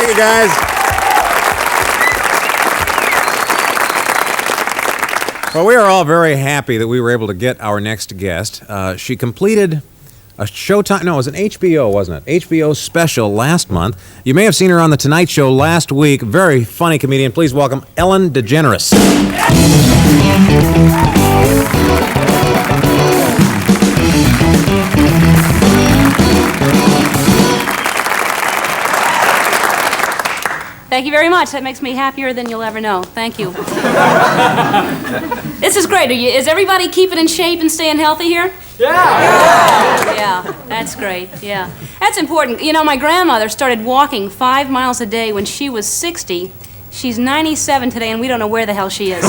Thank you, guys. Well, we are all very happy that we were able to get our next guest. She completed a Showtime, no, it was an HBO, wasn't it? HBO special last month. You may have seen her on The Tonight Show last week. Very funny comedian. Please welcome Ellen DeGeneres. Thank you very much. That makes me happier than you'll ever know. Thank you. This is great. Is everybody keeping in shape and staying healthy here? Yeah. Yeah, that's great. Yeah. That's important. You know, my grandmother started walking 5 miles a day when she was 60. She's 97 today, and we don't know where the hell she is.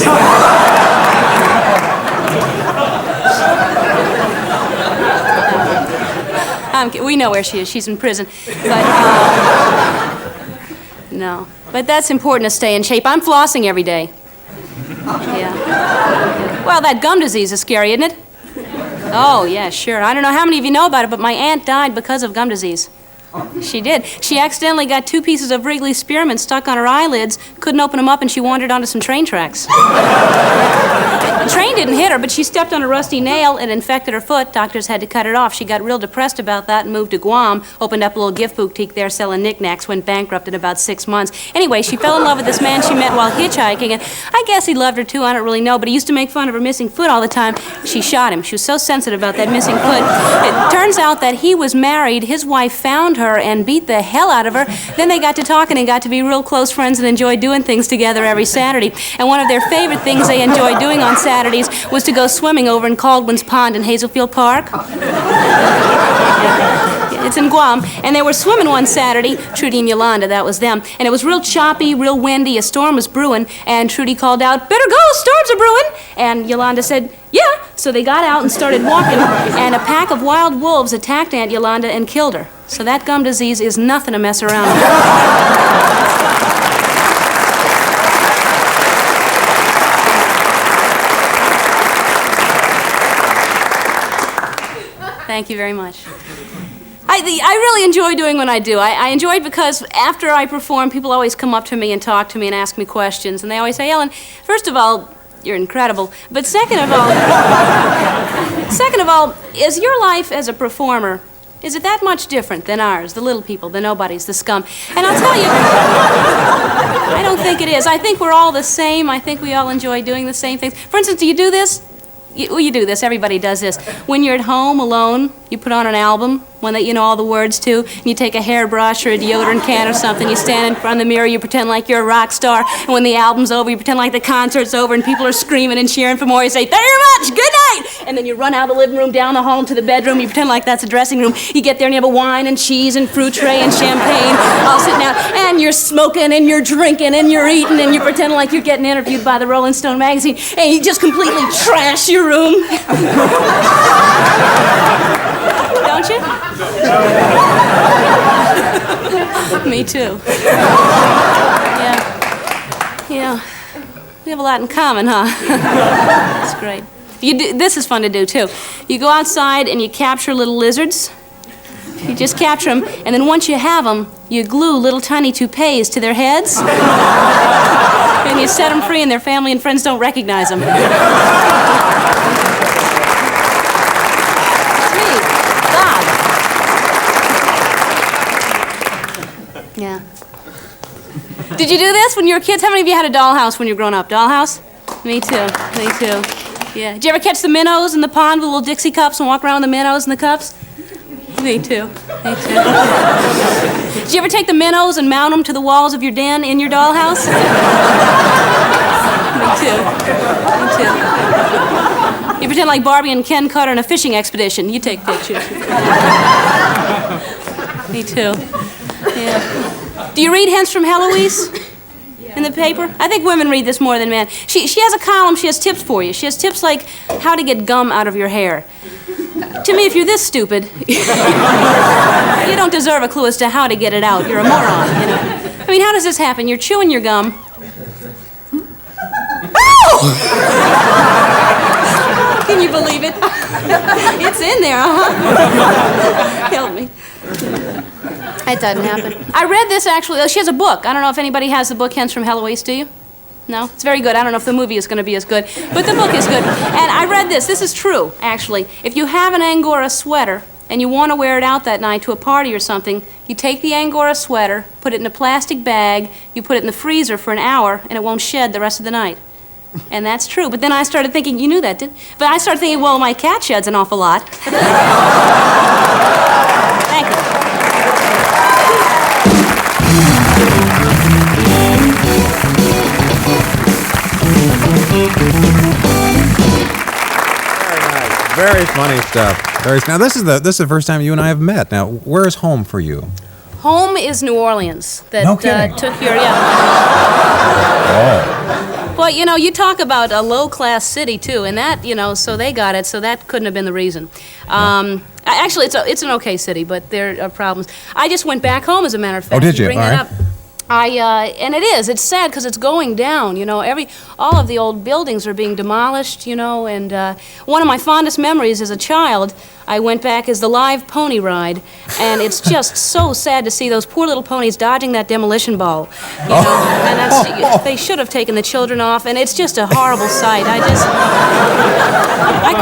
We know where she is. She's in prison. But, no. But that's important to stay in shape. I'm flossing every day. Yeah. Well, that gum disease is scary, isn't it? Oh, yeah, sure. I don't know how many of you know about it, but my aunt died because of gum disease. She did. She accidentally got 2 pieces of Wrigley spearmint stuck on her eyelids, couldn't open them up, and she wandered onto some train tracks. The train didn't hit her, but she stepped on a rusty nail and infected her foot. Doctors had to cut it off. She got real depressed about that and moved to Guam, opened up a little gift boutique there selling knickknacks, went bankrupt in about 6 months. Anyway, she fell in love with this man she met while hitchhiking, and I guess he loved her too, I don't really know, but he used to make fun of her missing foot all the time. She shot him. She was so sensitive about that missing foot. It turns out that he was married. His wife found her and beat the hell out of her. Then they got to talking and got to be real close friends and enjoyed doing things together every Saturday. And one of their favorite things they enjoyed doing on Saturdays was to go swimming over in Caldwell's Pond in Hazelfield Park. It's in Guam. And they were swimming one Saturday, Trudy and Yolanda, that was them. And it was real choppy, real windy, a storm was brewing, and Trudy called out, "Better go, storms are brewing!" And Yolanda said, "Yeah." So they got out and started walking, and a pack of wild wolves attacked Aunt Yolanda and killed her. So that gum disease is nothing to mess around with. Thank you very much. I really enjoy doing what I do. I enjoy it because after I perform, people always come up to me and talk to me and ask me questions. And they always say, "Ellen, first of all, you're incredible. But second of all, is your life as a performer, is it that much different than ours, the little people, the nobodies, the scum?" And I'll tell you, I don't think it is. I think we're all the same. I think we all enjoy doing the same things. For instance, do you do this? You do this. Everybody does this. When you're at home alone, you put on an album, one that you know all the words to, and you take a hairbrush or a deodorant can or something, you stand in front of the mirror, you pretend like you're a rock star, and when the album's over, you pretend like the concert's over and people are screaming and cheering for more. You say, "Thank you very much, good night!" And then you run out of the living room, down the hall into the bedroom, you pretend like that's a dressing room. You get there and you have a wine and cheese and fruit tray and champagne all sitting out, and you're smoking and you're drinking and you're eating and you're pretending like you're getting interviewed by the Rolling Stone magazine, and you just completely trash your room. Don't you? Me too. Yeah. Yeah. We have a lot in common, huh? That's great. This is fun to do, too. You go outside and you capture little lizards. You just capture them, and then once you have them, you glue little tiny toupees to their heads. And you set them free, and their family and friends don't recognize them. Yeah. Did you do this when you were kids? How many of you had a dollhouse when you were growing up? Dollhouse? Me too. Me too. Yeah. Did you ever catch the minnows in the pond with little Dixie cups and walk around with the minnows in the cups? Me too. Me too. Did you ever take the minnows and mount them to the walls of your den in your dollhouse? Me too. Me too. You pretend like Barbie and Ken Cutter on a fishing expedition. You take pictures. Me too. Yeah. Do you read Hints from Heloise in the paper? I think women read this more than men. She has a column, she has tips for you. She has tips like how to get gum out of your hair. To me, if you're this stupid, you don't deserve a clue as to how to get it out. You're a moron, you know. I mean, how does this happen? You're chewing your gum. Oh! Can you believe it? It's in there, huh? Help me. It doesn't happen. I read this, actually. She has a book. I don't know if anybody has the book, Hens from Heloise, do you? No? It's very good. I don't know if the movie is going to be as good, but the book is good. And I read this. This is true, actually. If you have an Angora sweater and you want to wear it out that night to a party or something, you take the Angora sweater, put it in a plastic bag, you put it in the freezer for an hour, and it won't shed the rest of the night. And that's true. But then I started thinking, you knew that, didn't you? But I started thinking, well, my cat sheds an awful lot. Thank you. Very funny stuff. Now, this is the first time you and I have met. Now, where is home for you? Home is New Orleans. That No kidding. took your Oh. Well, you know, you talk about a low-class city too, and that, you know, so they got it. So that couldn't have been the reason. Actually, it's an okay city, but there are problems. I just went back home, as a matter of fact. Oh, did you? Bring All that right. up. And it's sad because it's going down, you know, all of the old buildings are being demolished, you know, and one of my fondest memories as a child, I went back as the live pony ride, and it's just so sad to see those poor little ponies dodging that demolition ball, you know, and they should have taken the children off, and it's just a horrible sight. I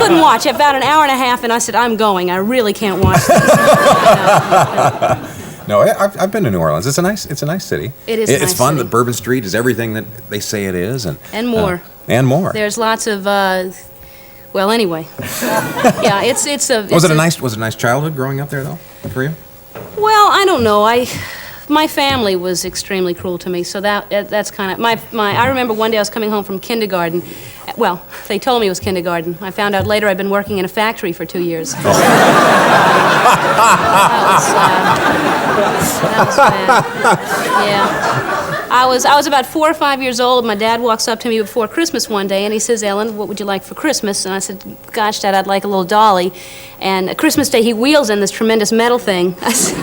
couldn't watch about an hour and a half, and I said, I'm going, I really can't watch this. No, I've been to New Orleans. It's a nice city. It is a It's nice fun. city. The Bourbon Street is everything that they say it is, and more. And more. There's lots of, well, anyway. Yeah, it's a... Was it a nice childhood growing up there, though, for you? Well, I don't know. My family was extremely cruel to me, so that's kind of... I remember one day I was coming home from kindergarten. Well, they told me it was kindergarten. I found out later I'd been working in a factory for 2 years. That was bad. Yeah. I was about 4 or 5 years old. My dad walks up to me before Christmas one day, and he says, Ellen, what would you like for Christmas? And I said, gosh, Dad, I'd like a little dolly. And at Christmas Day, he wheels in this tremendous metal thing. I said,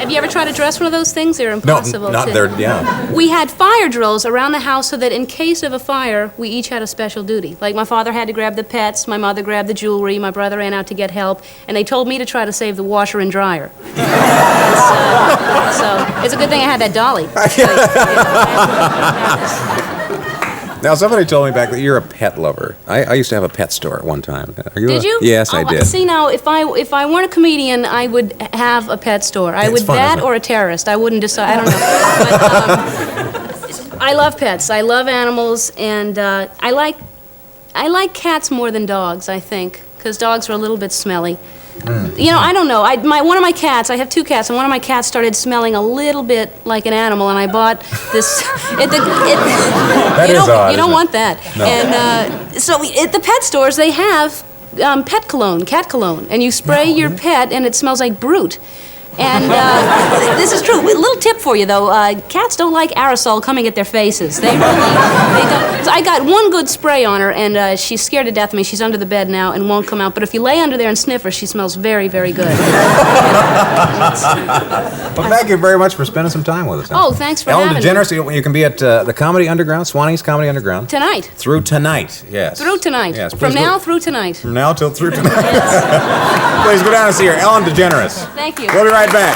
Have you ever tried to dress one of those things? They're impossible. No, not there, yeah. We had fire drills around the house so that in case of a fire, we each had a special duty. Like my father had to grab the pets, my mother grabbed the jewelry, my brother ran out to get help, and they told me to try to save the washer and dryer. So it's a good thing I had that dolly. Now, somebody told me back that you're a pet lover. I used to have a pet store at one time. Did you? Yes, I did. See, now, if I weren't a comedian, I would have a pet store. I would fun, that isn't it? or a terrorist. I wouldn't decide. I don't know. But, I love pets. I love animals, and I like cats more than dogs, I think, because dogs are a little bit smelly. You know, I don't know. One of my cats, I have 2 cats, and one of my cats started smelling a little bit like an animal, and I bought this. That is odd, You don't isn't it? want that. No. And so at the pet stores, they have pet cologne, cat cologne, and you spray your pet, and it smells like Brute. And this is true. A little tip for you, though. Cats don't like aerosol coming at their faces. They don't. So I got one good spray on her, and she's scared to death of me. She's under the bed now and won't come out. But if you lay under there and sniff her, she smells very, very good. Well, thank you very much for spending some time with us. Oh, thanks for Ellen having DeGeneres, you can be at the Comedy Underground, Swanee's Comedy Underground. Tonight. Through tonight, yes. Through tonight. Yes, From please now go- through tonight. From now till through tonight. Please go down and see her, Ellen DeGeneres. Thank you. We'll be right back.